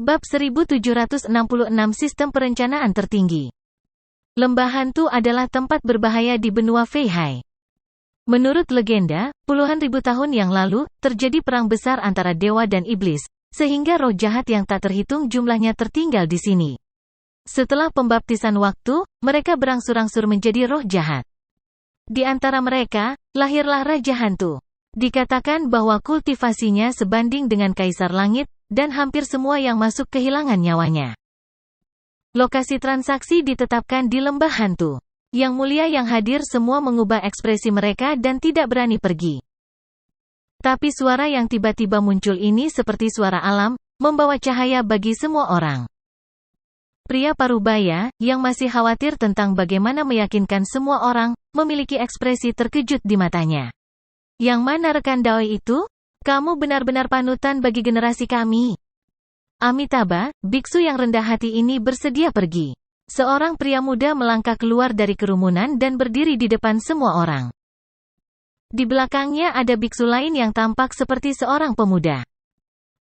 Bab 1766 Sistem Perencanaan Tertinggi. Lembah Hantu adalah tempat berbahaya di benua Feihai. Menurut legenda, puluhan ribu tahun yang lalu, terjadi perang besar antara dewa dan iblis, sehingga roh jahat yang tak terhitung jumlahnya tertinggal di sini. Setelah pembaptisan waktu, mereka berangsur-angsur menjadi roh jahat. Di antara mereka, lahirlah Raja Hantu. Dikatakan bahwa kultivasinya sebanding dengan Kaisar Langit, dan hampir semua yang masuk kehilangan nyawanya. Lokasi transaksi ditetapkan di Lembah Hantu. Yang mulia yang hadir semua mengubah ekspresi mereka dan tidak berani pergi. Tapi suara yang tiba-tiba muncul ini seperti suara alam, membawa cahaya bagi semua orang. Pria parubaya, yang masih khawatir tentang bagaimana meyakinkan semua orang, memiliki ekspresi terkejut di matanya. Yang mana rekan Doi itu? Kamu benar-benar panutan bagi generasi kami. Amitabha, biksu yang rendah hati ini bersedia pergi. Seorang pria muda melangkah keluar dari kerumunan dan berdiri di depan semua orang. Di belakangnya ada biksu lain yang tampak seperti seorang pemuda.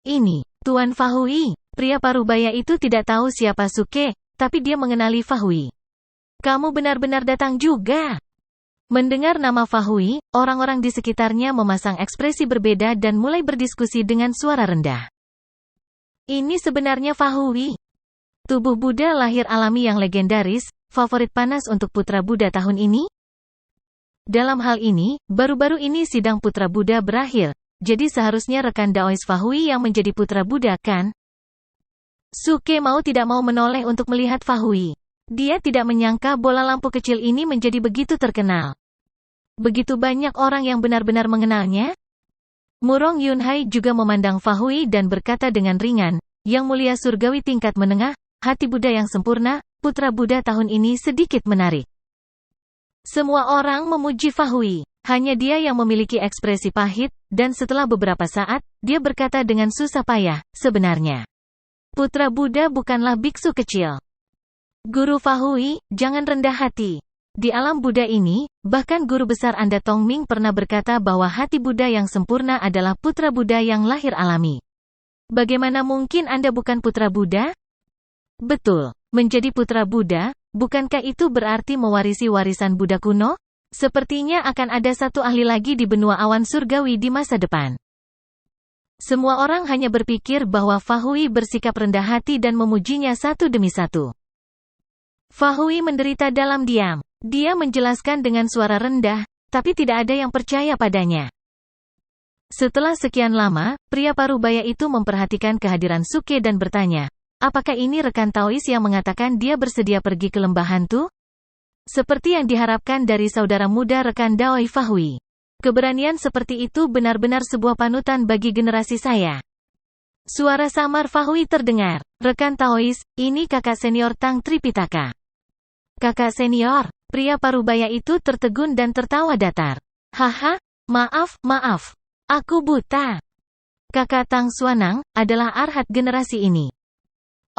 Ini, Tuan Fahui. Pria parubaya itu tidak tahu siapa Suke, tapi dia mengenali Fahui. Kamu benar-benar datang juga. Mendengar nama Fahui, orang-orang di sekitarnya memasang ekspresi berbeda dan mulai berdiskusi dengan suara rendah. Ini sebenarnya Fahui. Tubuh Buddha lahir alami yang legendaris, favorit panas untuk putra Buddha tahun ini? Dalam hal ini, baru-baru ini sidang putra Buddha berakhir, jadi seharusnya rekan Daois Fahui yang menjadi putra Buddha, kan? Suke mau tidak mau menoleh untuk melihat Fahui. Dia tidak menyangka bola lampu kecil ini menjadi begitu terkenal. Begitu banyak orang yang benar-benar mengenalnya. Murong Yunhai juga memandang Fahui dan berkata dengan ringan, Yang mulia surgawi tingkat menengah, hati Buddha yang sempurna, putra Buddha tahun ini sedikit menarik. Semua orang memuji Fahui. Hanya dia yang memiliki ekspresi pahit, dan setelah beberapa saat, dia berkata dengan susah payah, sebenarnya. Putra Buddha bukanlah biksu kecil. Guru Fahui, jangan rendah hati. Di alam Buddha ini, bahkan guru besar Anda Tong Ming pernah berkata bahwa hati Buddha yang sempurna adalah putra Buddha yang lahir alami. Bagaimana mungkin Anda bukan putra Buddha? Betul, menjadi putra Buddha, bukankah itu berarti mewarisi warisan Buddha kuno? Sepertinya akan ada satu ahli lagi di benua awan surgawi di masa depan. Semua orang hanya berpikir bahwa Fahui bersikap rendah hati dan memujinya satu demi satu. Fahui menderita dalam diam. Dia menjelaskan dengan suara rendah, tapi tidak ada yang percaya padanya. Setelah sekian lama, pria parubaya itu memperhatikan kehadiran Suke dan bertanya, apakah ini rekan Taois yang mengatakan dia bersedia pergi ke Lembah Hantu? Seperti yang diharapkan dari saudara muda rekan Daoi Fahui. Keberanian seperti itu benar-benar sebuah panutan bagi generasi saya. Suara samar Fahui terdengar. Rekan Taois, ini kakak senior Tang Tripitaka. Kakak senior, pria parubaya itu tertegun dan tertawa datar. Haha, maaf, aku buta. Kakak Tang Suanang, adalah Arhat generasi ini.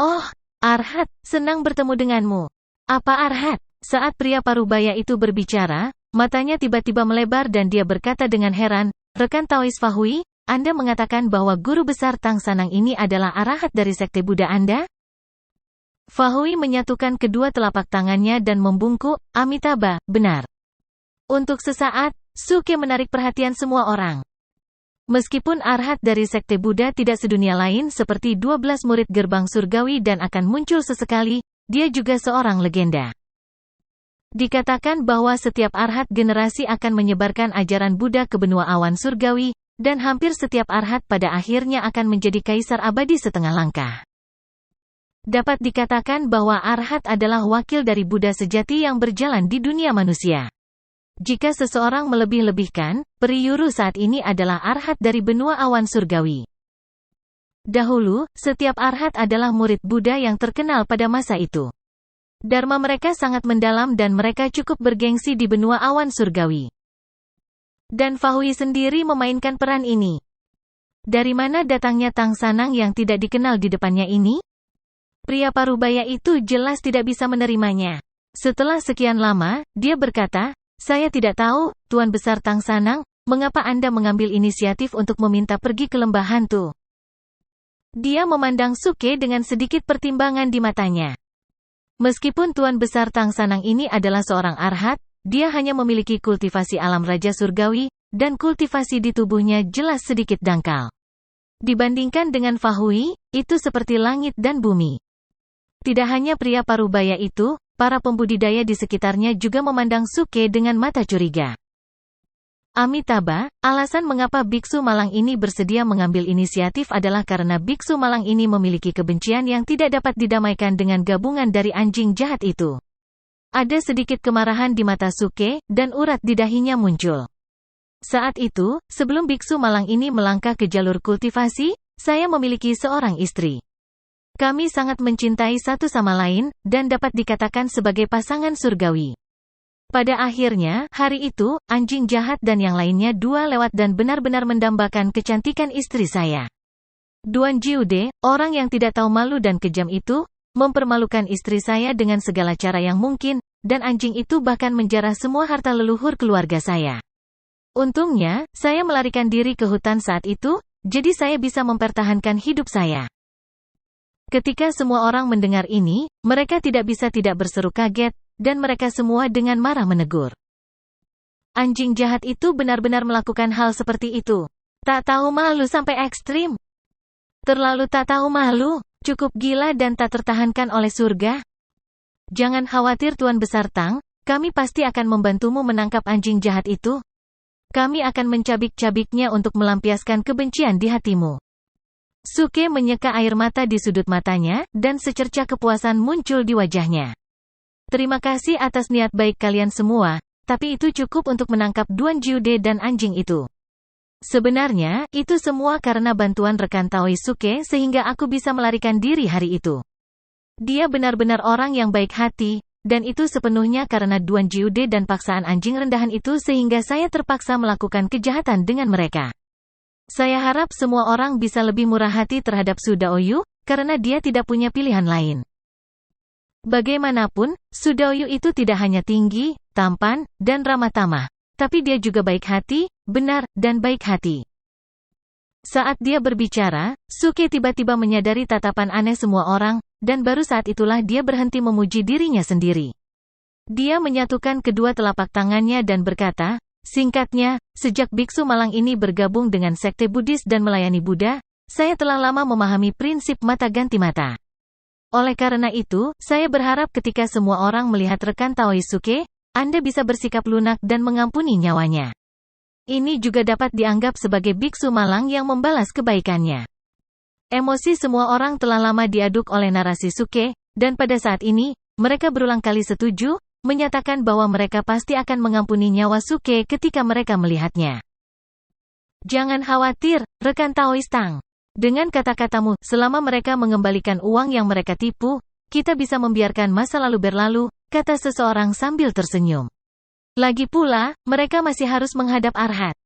Oh, Arhat, senang bertemu denganmu. Apa Arhat? Saat pria parubaya itu berbicara, matanya tiba-tiba melebar dan dia berkata dengan heran, rekan Taois Fahui, Anda mengatakan bahwa guru besar Tang Sanang ini adalah Arhat dari sekte Buddha Anda? Fahui menyatukan kedua telapak tangannya dan membungkuk, Amitabha, benar. Untuk sesaat, Suke menarik perhatian semua orang. Meskipun Arhat dari sekte Buddha tidak sedunia lain seperti 12 murid gerbang surgawi dan akan muncul sesekali, dia juga seorang legenda. Dikatakan bahwa setiap Arhat generasi akan menyebarkan ajaran Buddha ke benua awan surgawi, dan hampir setiap Arhat pada akhirnya akan menjadi kaisar abadi setengah langkah. Dapat dikatakan bahwa Arhat adalah wakil dari Buddha sejati yang berjalan di dunia manusia. Jika seseorang melebih-lebihkan, Periyuru saat ini adalah Arhat dari benua awan surgawi. Dahulu, setiap Arhat adalah murid Buddha yang terkenal pada masa itu. Dharma mereka sangat mendalam dan mereka cukup bergengsi di benua awan surgawi. Dan Fahui sendiri memainkan peran ini. Dari mana datangnya Tang Sanang yang tidak dikenal di depannya ini? Pria parubaya itu jelas tidak bisa menerimanya. Setelah sekian lama, dia berkata, saya tidak tahu, Tuan Besar Tang Sanang, mengapa Anda mengambil inisiatif untuk meminta pergi ke Lembah Hantu? Dia memandang Suke dengan sedikit pertimbangan di matanya. Meskipun Tuan Besar Tang Sanang ini adalah seorang arhat, dia hanya memiliki kultivasi alam Raja Surgawi, dan kultivasi di tubuhnya jelas sedikit dangkal. Dibandingkan dengan Fahui, itu seperti langit dan bumi. Tidak hanya pria parubaya itu, para pembudidaya di sekitarnya juga memandang Suke dengan mata curiga. Amitabha, alasan mengapa biksu malang ini bersedia mengambil inisiatif adalah karena biksu malang ini memiliki kebencian yang tidak dapat didamaikan dengan gabungan dari anjing jahat itu. Ada sedikit kemarahan di mata Suke, dan urat di dahinya muncul. Saat itu, sebelum biksu malang ini melangkah ke jalur kultivasi, saya memiliki seorang istri. Kami sangat mencintai satu sama lain, dan dapat dikatakan sebagai pasangan surgawi. Pada akhirnya, hari itu, anjing jahat dan yang lainnya dua lewat dan benar-benar mendambakan kecantikan istri saya. Duan Jiude, orang yang tidak tahu malu dan kejam itu, mempermalukan istri saya dengan segala cara yang mungkin, dan anjing itu bahkan menjarah semua harta leluhur keluarga saya. Untungnya, saya melarikan diri ke hutan saat itu, jadi saya bisa mempertahankan hidup saya. Ketika semua orang mendengar ini, mereka tidak bisa tidak berseru kaget, dan mereka semua dengan marah menegur. Anjing jahat itu benar-benar melakukan hal seperti itu. Tak tahu malu sampai ekstrim. Terlalu tak tahu malu, cukup gila dan tak tertahankan oleh surga. Jangan khawatir Tuan Besar Tang, kami pasti akan membantumu menangkap anjing jahat itu. Kami akan mencabik-cabiknya untuk melampiaskan kebencian di hatimu. Suke menyeka air mata di sudut matanya, dan secercah kepuasan muncul di wajahnya. Terima kasih atas niat baik kalian semua, tapi itu cukup untuk menangkap Duan Jiude dan anjing itu. Sebenarnya, itu semua karena bantuan rekan Taoi Suke sehingga aku bisa melarikan diri hari itu. Dia benar-benar orang yang baik hati, dan itu sepenuhnya karena Duan Jiude dan paksaan anjing rendahan itu sehingga saya terpaksa melakukan kejahatan dengan mereka. Saya harap semua orang bisa lebih murah hati terhadap Su Daoyu, karena dia tidak punya pilihan lain. Bagaimanapun, Su Daoyu itu tidak hanya tinggi, tampan, dan ramah tamah, tapi dia juga baik hati, benar, dan baik hati. Saat dia berbicara, Suke tiba-tiba menyadari tatapan aneh semua orang, dan baru saat itulah dia berhenti memuji dirinya sendiri. Dia menyatukan kedua telapak tangannya dan berkata, singkatnya, sejak biksu malang ini bergabung dengan sekte Buddhis dan melayani Buddha, saya telah lama memahami prinsip mata ganti mata. Oleh karena itu, saya berharap ketika semua orang melihat rekan Taoi Suke, Anda bisa bersikap lunak dan mengampuni nyawanya. Ini juga dapat dianggap sebagai biksu malang yang membalas kebaikannya. Emosi semua orang telah lama diaduk oleh narasi Suke, dan pada saat ini, mereka berulang kali setuju, menyatakan bahwa mereka pasti akan mengampuni nyawa Suke ketika mereka melihatnya. Jangan khawatir, rekan Taois Tang. Dengan kata-katamu, selama mereka mengembalikan uang yang mereka tipu, kita bisa membiarkan masa lalu berlalu, kata seseorang sambil tersenyum. Lagi pula, mereka masih harus menghadap Arhat.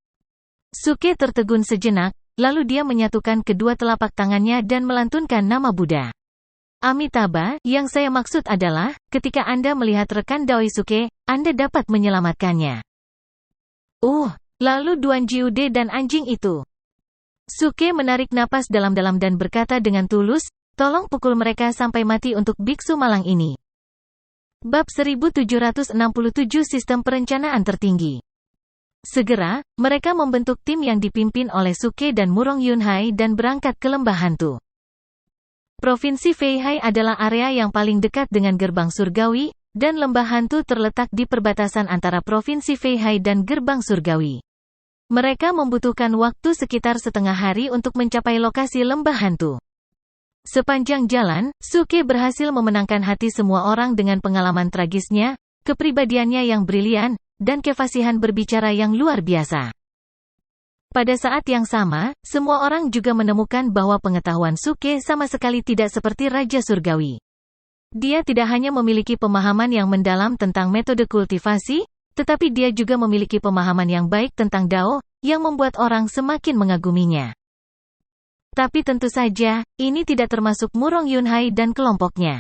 Suke tertegun sejenak, lalu dia menyatukan kedua telapak tangannya dan melantunkan nama Buddha. Amitabha, yang saya maksud adalah, ketika Anda melihat rekan Daoisuke, Anda dapat menyelamatkannya. Lalu Duan Jiude dan anjing itu. Suke menarik napas dalam-dalam dan berkata dengan tulus, tolong pukul mereka sampai mati untuk biksu malang ini. Bab 1767 Sistem Perencanaan Tertinggi. Segera, mereka membentuk tim yang dipimpin oleh Suke dan Murong Yunhai dan berangkat ke Lembah Hantu. Provinsi Feihai adalah area yang paling dekat dengan Gerbang Surgawi, dan Lembah Hantu terletak di perbatasan antara Provinsi Feihai dan Gerbang Surgawi. Mereka membutuhkan waktu sekitar setengah hari untuk mencapai lokasi Lembah Hantu. Sepanjang jalan, Suke berhasil memenangkan hati semua orang dengan pengalaman tragisnya, kepribadiannya yang brilian, dan kefasihan berbicara yang luar biasa. Pada saat yang sama, semua orang juga menemukan bahwa pengetahuan Suke sama sekali tidak seperti Raja Surgawi. Dia tidak hanya memiliki pemahaman yang mendalam tentang metode kultivasi, tetapi dia juga memiliki pemahaman yang baik tentang Dao, yang membuat orang semakin mengaguminya. Tapi tentu saja, ini tidak termasuk Murong Yunhai dan kelompoknya.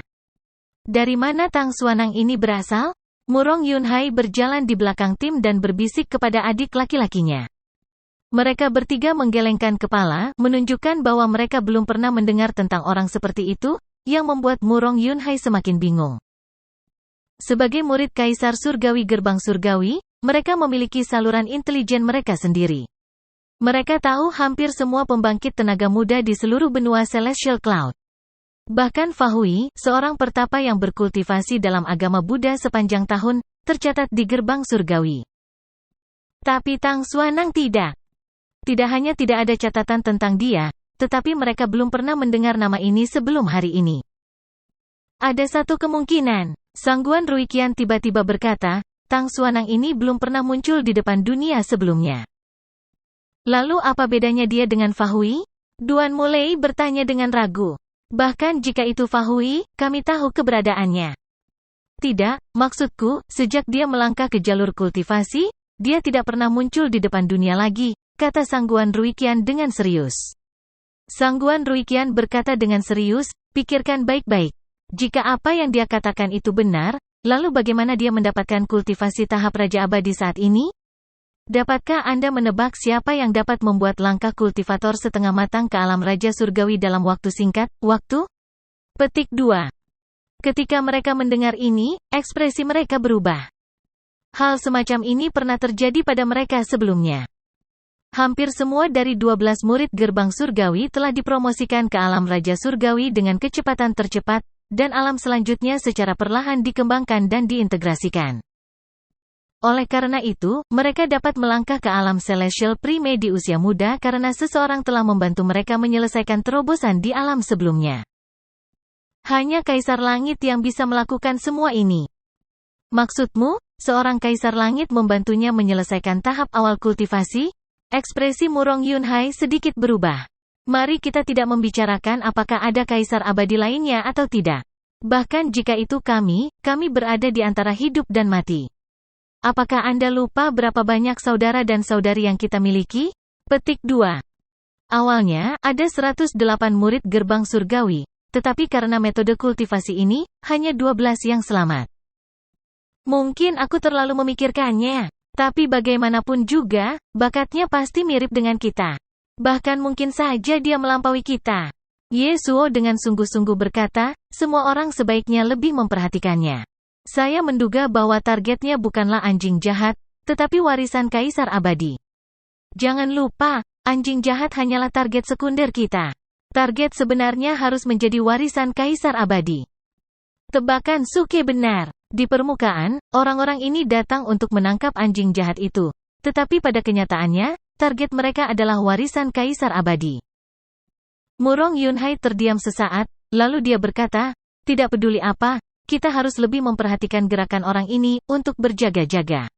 Dari mana Tang Xuanang ini berasal? Murong Yunhai berjalan di belakang tim dan berbisik kepada adik laki-lakinya. Mereka bertiga menggelengkan kepala, menunjukkan bahwa mereka belum pernah mendengar tentang orang seperti itu, yang membuat Murong Yunhai semakin bingung. Sebagai murid Kaisar Surgawi Gerbang Surgawi, mereka memiliki saluran intelijen mereka sendiri. Mereka tahu hampir semua pembangkit tenaga muda di seluruh benua Celestial Cloud. Bahkan Fahui, seorang pertapa yang berkultivasi dalam agama Buddha sepanjang tahun, tercatat di Gerbang Surgawi. Tapi Tang Xuanang tidak. Tidak hanya tidak ada catatan tentang dia, tetapi mereka belum pernah mendengar nama ini sebelum hari ini. Ada satu kemungkinan, Sangguan Ruiqian tiba-tiba berkata, Tang Xuanang ini belum pernah muncul di depan dunia sebelumnya. Lalu apa bedanya dia dengan Fahui? Duan mulai bertanya dengan ragu. Bahkan jika itu Fahui, kami tahu keberadaannya. Tidak, maksudku, sejak dia melangkah ke jalur kultivasi, dia tidak pernah muncul di depan dunia lagi, kata Sangguan Ruiqian dengan serius. Sangguan Ruiqian berkata dengan serius, pikirkan baik-baik. Jika apa yang dia katakan itu benar, lalu bagaimana dia mendapatkan kultivasi tahap Raja Abadi saat ini? Dapatkah Anda menebak siapa yang dapat membuat langkah kultivator setengah matang ke alam Raja Surgawi dalam waktu singkat? Waktu? Petik 2. Ketika mereka mendengar ini, ekspresi mereka berubah. Hal semacam ini pernah terjadi pada mereka sebelumnya. Hampir semua dari 12 murid Gerbang Surgawi telah dipromosikan ke alam Raja Surgawi dengan kecepatan tercepat, dan alam selanjutnya secara perlahan dikembangkan dan diintegrasikan. Oleh karena itu, mereka dapat melangkah ke alam Celestial Prime di usia muda karena seseorang telah membantu mereka menyelesaikan terobosan di alam sebelumnya. Hanya Kaisar Langit yang bisa melakukan semua ini. Maksudmu, seorang Kaisar Langit membantunya menyelesaikan tahap awal kultivasi? Ekspresi Murong Yunhai sedikit berubah. Mari kita tidak membicarakan apakah ada Kaisar Abadi lainnya atau tidak. Bahkan jika itu kami berada di antara hidup dan mati. Apakah Anda lupa berapa banyak saudara dan saudari yang kita miliki? Petik 2. Awalnya, ada 108 murid Gerbang Surgawi, tetapi karena metode kultivasi ini, hanya 12 yang selamat. Mungkin aku terlalu memikirkannya. Tapi bagaimanapun juga, bakatnya pasti mirip dengan kita. Bahkan mungkin saja dia melampaui kita. Ye Suo dengan sungguh-sungguh berkata, semua orang sebaiknya lebih memperhatikannya. Saya menduga bahwa targetnya bukanlah anjing jahat, tetapi warisan Kaisar Abadi. Jangan lupa, anjing jahat hanyalah target sekunder kita. Target sebenarnya harus menjadi warisan Kaisar Abadi. Tebakan Suke benar. Di permukaan, orang-orang ini datang untuk menangkap anjing jahat itu. Tetapi pada kenyataannya, target mereka adalah warisan Kaisar Abadi. Murong Yunhai terdiam sesaat, lalu dia berkata, tidak peduli apa, kita harus lebih memperhatikan gerakan orang ini, untuk berjaga-jaga.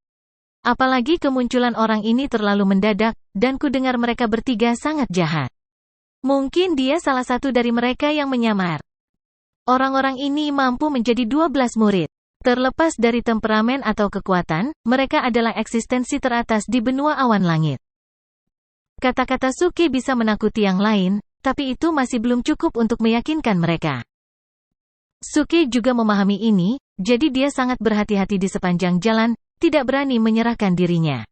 Apalagi kemunculan orang ini terlalu mendadak, dan ku dengar mereka bertiga sangat jahat. Mungkin dia salah satu dari mereka yang menyamar. Orang-orang ini mampu menjadi 12 murid. Terlepas dari temperamen atau kekuatan, mereka adalah eksistensi teratas di benua awan langit. Kata-kata Suke bisa menakuti yang lain, tapi itu masih belum cukup untuk meyakinkan mereka. Suke juga memahami ini, jadi dia sangat berhati-hati di sepanjang jalan, tidak berani menyerahkan dirinya.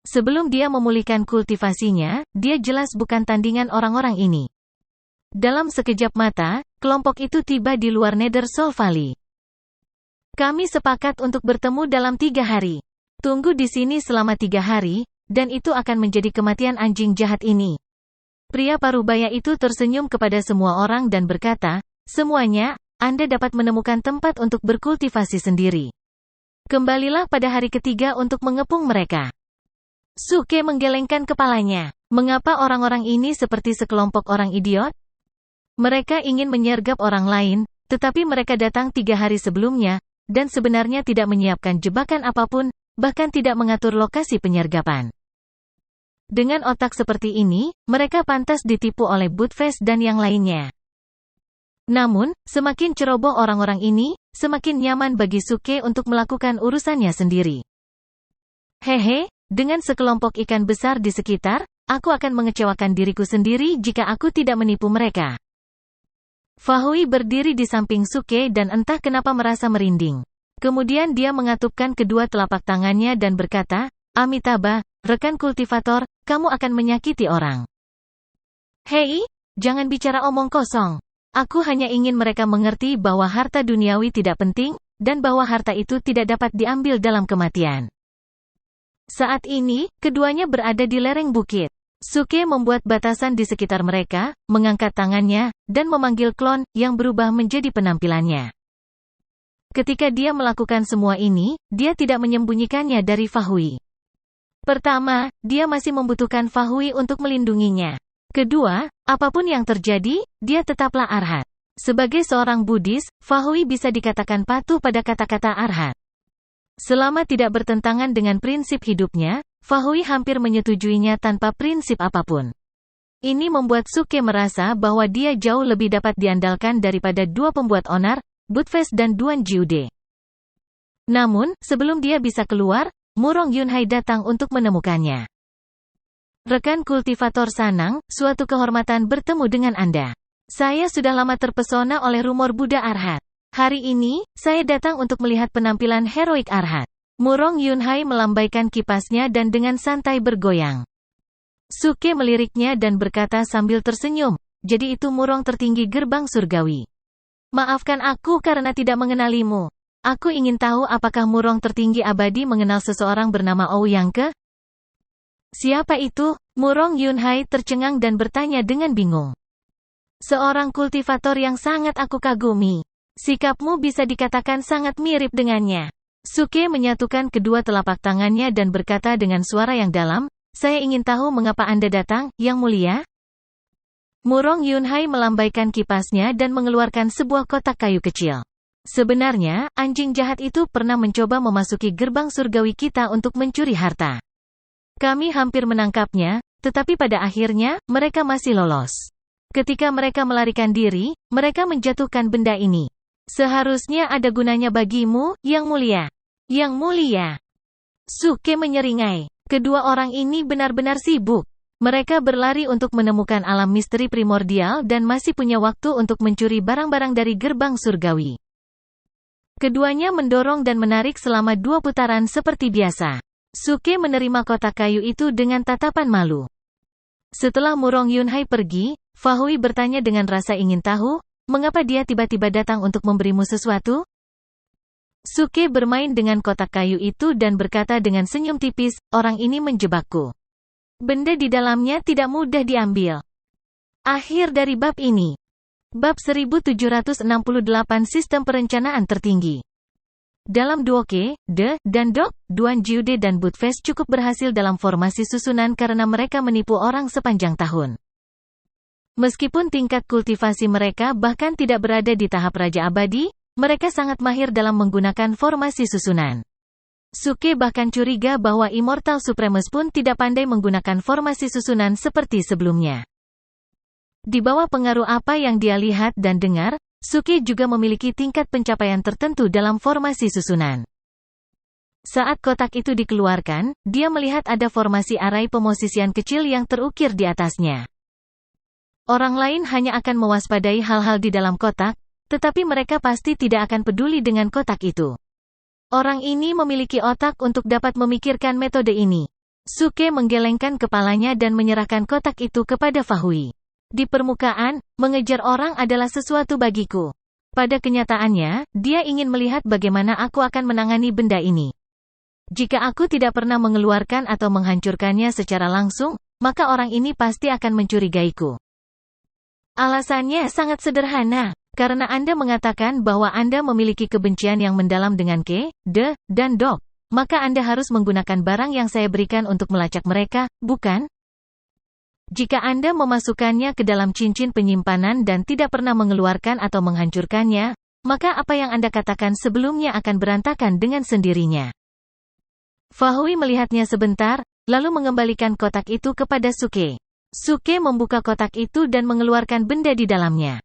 Sebelum dia memulihkan kultivasinya, dia jelas bukan tandingan orang-orang ini. Dalam sekejap mata, kelompok itu tiba di luar Nether Soul Valley. Kami sepakat untuk bertemu dalam 3 hari. Tunggu di sini selama 3 hari, dan itu akan menjadi kematian anjing jahat ini. Pria parubaya itu tersenyum kepada semua orang dan berkata, semuanya, Anda dapat menemukan tempat untuk berkultivasi sendiri. Kembalilah pada hari ketiga untuk mengepung mereka. Suke menggelengkan kepalanya. Mengapa orang-orang ini seperti sekelompok orang idiot? Mereka ingin menyergap orang lain, tetapi mereka datang 3 hari sebelumnya, dan sebenarnya tidak menyiapkan jebakan apapun, bahkan tidak mengatur lokasi penyergapan. Dengan otak seperti ini, mereka pantas ditipu oleh Budfest dan yang lainnya. Namun, semakin ceroboh orang-orang ini, semakin nyaman bagi Suke untuk melakukan urusannya sendiri. Hehe, dengan sekelompok ikan besar di sekitar, aku akan mengecewakan diriku sendiri jika aku tidak menipu mereka. Fahui berdiri di samping Suke dan entah kenapa merasa merinding. Kemudian dia mengatupkan kedua telapak tangannya dan berkata, Amitabha, rekan kultivator, kamu akan menyakiti orang. Hei, jangan bicara omong kosong. Aku hanya ingin mereka mengerti bahwa harta duniawi tidak penting, dan bahwa harta itu tidak dapat diambil dalam kematian. Saat ini, keduanya berada di lereng bukit. Suke membuat batasan di sekitar mereka, mengangkat tangannya, dan memanggil klon, yang berubah menjadi penampilannya. Ketika dia melakukan semua ini, dia tidak menyembunyikannya dari Fahui. Pertama, dia masih membutuhkan Fahui untuk melindunginya. Kedua, apapun yang terjadi, dia tetaplah Arhat. Sebagai seorang Buddhis, Fahui bisa dikatakan patuh pada kata-kata Arhat. Selama tidak bertentangan dengan prinsip hidupnya, Fahui hampir menyetujuinya tanpa prinsip apapun. Ini membuat Suke merasa bahwa dia jauh lebih dapat diandalkan daripada dua pembuat onar, Budfest dan Duan Jiude. Namun, sebelum dia bisa keluar, Murong Yunhai datang untuk menemukannya. Rekan kultivator Sanang, suatu kehormatan bertemu dengan Anda. Saya sudah lama terpesona oleh rumor Buddha Arhat. Hari ini, saya datang untuk melihat penampilan heroik Arhat. Murong Yunhai melambaikan kipasnya dan dengan santai bergoyang. Suke meliriknya dan berkata sambil tersenyum, jadi itu Murong tertinggi gerbang surgawi. Maafkan aku karena tidak mengenalimu. Aku ingin tahu apakah Murong tertinggi abadi mengenal seseorang bernama Ouyang Ke? Siapa itu? Murong Yunhai tercengang dan bertanya dengan bingung. Seorang kultivator yang sangat aku kagumi. Sikapmu bisa dikatakan sangat mirip dengannya. Suke menyatukan kedua telapak tangannya dan berkata dengan suara yang dalam, saya ingin tahu mengapa Anda datang, Yang Mulia? Murong Yunhai melambaikan kipasnya dan mengeluarkan sebuah kotak kayu kecil. Sebenarnya, anjing jahat itu pernah mencoba memasuki gerbang surgawi kita untuk mencuri harta. Kami hampir menangkapnya, tetapi pada akhirnya, mereka masih lolos. Ketika mereka melarikan diri, mereka menjatuhkan benda ini. Seharusnya ada gunanya bagimu, Yang Mulia. Yang Mulia. Suke menyeringai. Kedua orang ini benar-benar sibuk. Mereka berlari untuk menemukan alam misteri primordial dan masih punya waktu untuk mencuri barang-barang dari gerbang surgawi. Keduanya mendorong dan menarik selama 2 putaran seperti biasa. Suke menerima kotak kayu itu dengan tatapan malu. Setelah Murong Yunhai pergi, Fahui bertanya dengan rasa ingin tahu, mengapa dia tiba-tiba datang untuk memberimu sesuatu? Suke bermain dengan kotak kayu itu dan berkata dengan senyum tipis, orang ini menjebakku. Benda di dalamnya tidak mudah diambil. Akhir dari bab ini. Bab 1768 Sistem Perencanaan Tertinggi. Dalam Duoke, De, dan Dok, Duan Jiude dan Budfest cukup berhasil dalam formasi susunan karena mereka menipu orang sepanjang tahun. Meskipun tingkat kultivasi mereka bahkan tidak berada di tahap Raja Abadi, mereka sangat mahir dalam menggunakan formasi susunan. Suke bahkan curiga bahwa Immortal Supremus pun tidak pandai menggunakan formasi susunan seperti sebelumnya. Di bawah pengaruh apa yang dia lihat dan dengar, Suke juga memiliki tingkat pencapaian tertentu dalam formasi susunan. Saat kotak itu dikeluarkan, dia melihat ada formasi arai pemosisian kecil yang terukir di atasnya. Orang lain hanya akan mewaspadai hal-hal di dalam kotak, tetapi mereka pasti tidak akan peduli dengan kotak itu. Orang ini memiliki otak untuk dapat memikirkan metode ini. Suke menggelengkan kepalanya dan menyerahkan kotak itu kepada Fahui. Di permukaan, mengejar orang adalah sesuatu bagiku. Pada kenyataannya, dia ingin melihat bagaimana aku akan menangani benda ini. Jika aku tidak pernah mengeluarkan atau menghancurkannya secara langsung, maka orang ini pasti akan mencurigaiku. Alasannya sangat sederhana, karena Anda mengatakan bahwa Anda memiliki kebencian yang mendalam dengan Ke, De, dan Dok, maka Anda harus menggunakan barang yang saya berikan untuk melacak mereka, bukan? Jika Anda memasukkannya ke dalam cincin penyimpanan dan tidak pernah mengeluarkan atau menghancurkannya, maka apa yang Anda katakan sebelumnya akan berantakan dengan sendirinya. Fahui melihatnya sebentar, lalu mengembalikan kotak itu kepada Suke. Suke membuka kotak itu dan mengeluarkan benda di dalamnya.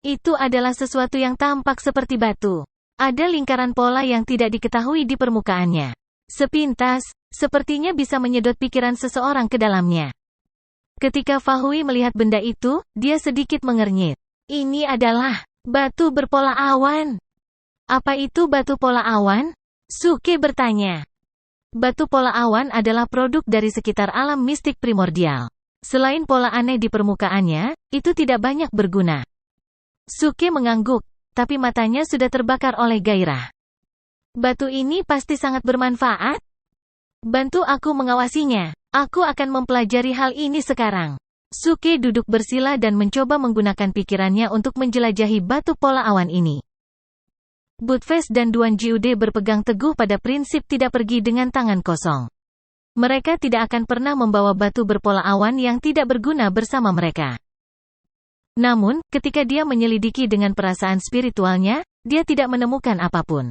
Itu adalah sesuatu yang tampak seperti batu. Ada lingkaran pola yang tidak diketahui di permukaannya. Sepintas, sepertinya bisa menyedot pikiran seseorang ke dalamnya. Ketika Fahui melihat benda itu, dia sedikit mengernyit. Ini adalah batu berpola awan. Apa itu batu pola awan? Suke bertanya. Batu pola awan adalah produk dari sekitar alam mistik primordial. Selain pola aneh di permukaannya, itu tidak banyak berguna. Suke mengangguk, tapi matanya sudah terbakar oleh gairah. Batu ini pasti sangat bermanfaat. Bantu aku mengawasinya. Aku akan mempelajari hal ini sekarang. Suke duduk bersila dan mencoba menggunakan pikirannya untuk menjelajahi batu pola awan ini. Budfest dan Duan Jiude berpegang teguh pada prinsip tidak pergi dengan tangan kosong. Mereka tidak akan pernah membawa batu berpola awan yang tidak berguna bersama mereka. Namun, ketika dia menyelidiki dengan perasaan spiritualnya, dia tidak menemukan apapun.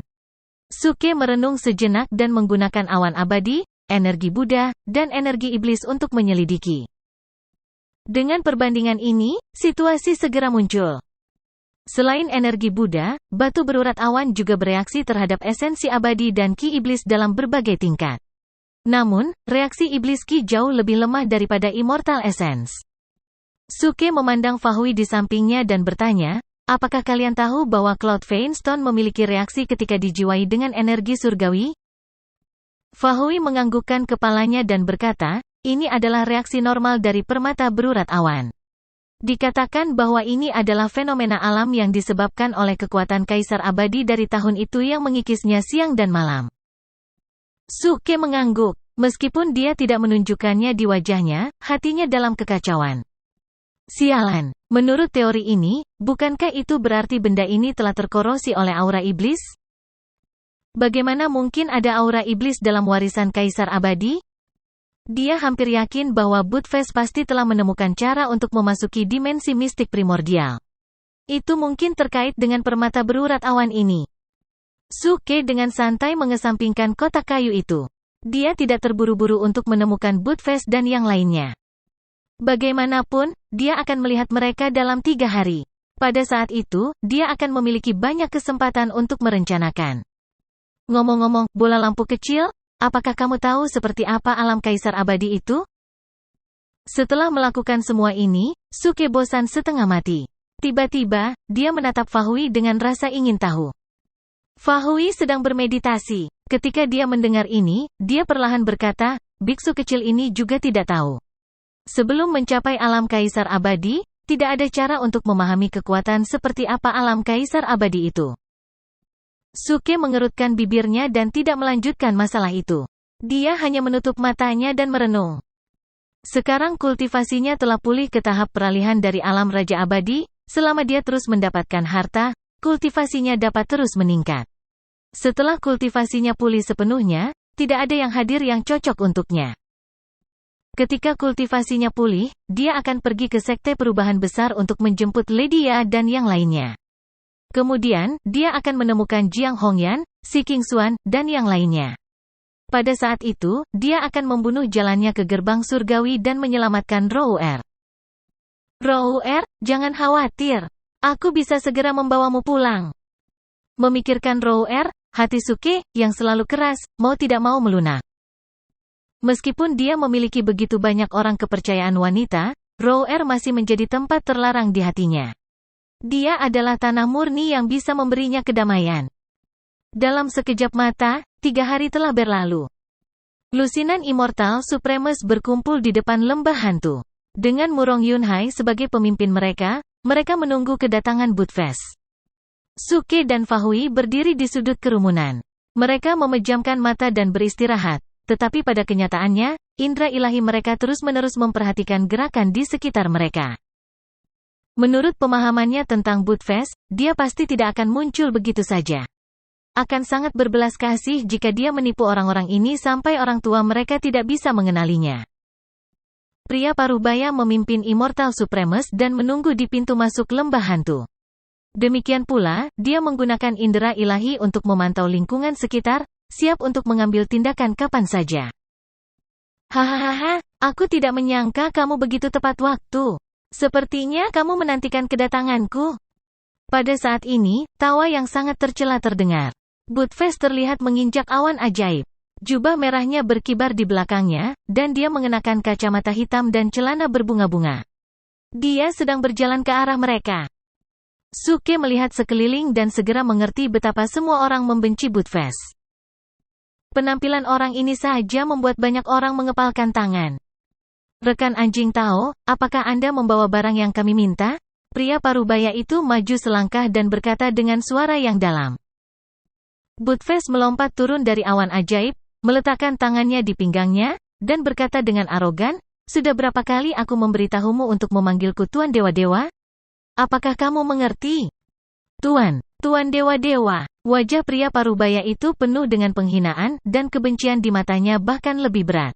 Suke merenung sejenak dan menggunakan awan abadi, energi Buddha, dan energi iblis untuk menyelidiki. Dengan perbandingan ini, situasi segera muncul. Selain energi Buddha, batu berurat awan juga bereaksi terhadap esensi abadi dan ki iblis dalam berbagai tingkat. Namun, reaksi iblis ki jauh lebih lemah daripada immortal essence. Suke memandang Fahui di sampingnya dan bertanya, apakah kalian tahu bahwa Cloud Feinstone memiliki reaksi ketika dijiwai dengan energi surgawi? Fahui menganggukkan kepalanya dan berkata, ini adalah reaksi normal dari permata berurat awan. Dikatakan bahwa ini adalah fenomena alam yang disebabkan oleh kekuatan kaisar abadi dari tahun itu yang mengikisnya siang dan malam. Suke mengangguk. Meskipun dia tidak menunjukkannya di wajahnya, hatinya dalam kekacauan. Sialan. Menurut teori ini, bukankah itu berarti benda ini telah terkorosi oleh aura iblis? Bagaimana mungkin ada aura iblis dalam warisan kaisar abadi? Dia hampir yakin bahwa Budfest pasti telah menemukan cara untuk memasuki dimensi mistik primordial. Itu mungkin terkait dengan permata berurat awan ini. Suke dengan santai mengesampingkan kotak kayu itu. Dia tidak terburu-buru untuk menemukan Budfest dan yang lainnya. Bagaimanapun, dia akan melihat mereka dalam 3 hari. Pada saat itu, dia akan memiliki banyak kesempatan untuk merencanakan. Ngomong-ngomong, bola lampu kecil, apakah kamu tahu seperti apa alam kaisar abadi itu? Setelah melakukan semua ini, Suke bosan setengah mati. Tiba-tiba, dia menatap Fahui dengan rasa ingin tahu. Fahui sedang bermeditasi. Ketika dia mendengar ini, dia perlahan berkata, biksu kecil ini juga tidak tahu. Sebelum mencapai alam kaisar abadi, tidak ada cara untuk memahami kekuatan seperti apa alam kaisar abadi itu. Suke mengerutkan bibirnya dan tidak melanjutkan masalah itu. Dia hanya menutup matanya dan merenung. Sekarang kultivasinya telah pulih ke tahap peralihan dari alam Raja Abadi, selama dia terus mendapatkan harta, kultivasinya dapat terus meningkat. Setelah kultivasinya pulih sepenuhnya, tidak ada yang hadir yang cocok untuknya. Ketika kultivasinya pulih, dia akan pergi ke sekte perubahan besar untuk menjemput Lady Ya dan yang lainnya. Kemudian, dia akan menemukan Jiang Hongyan, Si Qingxuan, dan yang lainnya. Pada saat itu, dia akan membunuh jalannya ke gerbang surgawi dan menyelamatkan Rouer. Rouer, jangan khawatir. Aku bisa segera membawamu pulang. Memikirkan Rouer, hati Suke, yang selalu keras, mau tidak mau melunak. Meskipun dia memiliki begitu banyak orang kepercayaan wanita, Rouer masih menjadi tempat terlarang di hatinya. Dia adalah tanah murni yang bisa memberinya kedamaian. Dalam sekejap mata, 3 hari telah berlalu. Lusinan Immortal Supremus berkumpul di depan lembah hantu. Dengan Murong Yunhai sebagai pemimpin mereka menunggu kedatangan Budfest. Suke dan Fahui berdiri di sudut kerumunan. Mereka memejamkan mata dan beristirahat, tetapi pada kenyataannya, indera ilahi mereka terus-menerus memperhatikan gerakan di sekitar mereka. Menurut pemahamannya tentang Budfest, dia pasti tidak akan muncul begitu saja. Akan sangat berbelas kasih jika dia menipu orang-orang ini sampai orang tua mereka tidak bisa mengenalinya. Pria Parubaya memimpin Immortal Supremus dan menunggu di pintu masuk lembah hantu. Demikian pula, dia menggunakan indera ilahi untuk memantau lingkungan sekitar, siap untuk mengambil tindakan kapan saja. Hahaha, aku tidak menyangka kamu begitu tepat waktu. Sepertinya kamu menantikan kedatanganku. Pada saat ini, tawa yang sangat tercela terdengar. Budfest terlihat menginjak awan ajaib. Jubah merahnya berkibar di belakangnya, dan dia mengenakan kacamata hitam dan celana berbunga-bunga. Dia sedang berjalan ke arah mereka. Suke melihat sekeliling dan segera mengerti betapa semua orang membenci Budfest. Penampilan orang ini saja membuat banyak orang mengepalkan tangan. Rekan anjing Tao, apakah Anda membawa barang yang kami minta? Pria parubaya itu maju selangkah dan berkata dengan suara yang dalam. Buttface melompat turun dari awan ajaib, meletakkan tangannya di pinggangnya, dan berkata dengan arogan, "Sudah berapa kali aku memberitahumu untuk memanggilku Tuan Dewa-Dewa? Apakah kamu mengerti?" Tuan Dewa-Dewa. Wajah pria parubaya itu penuh dengan penghinaan, dan kebencian di matanya bahkan lebih berat.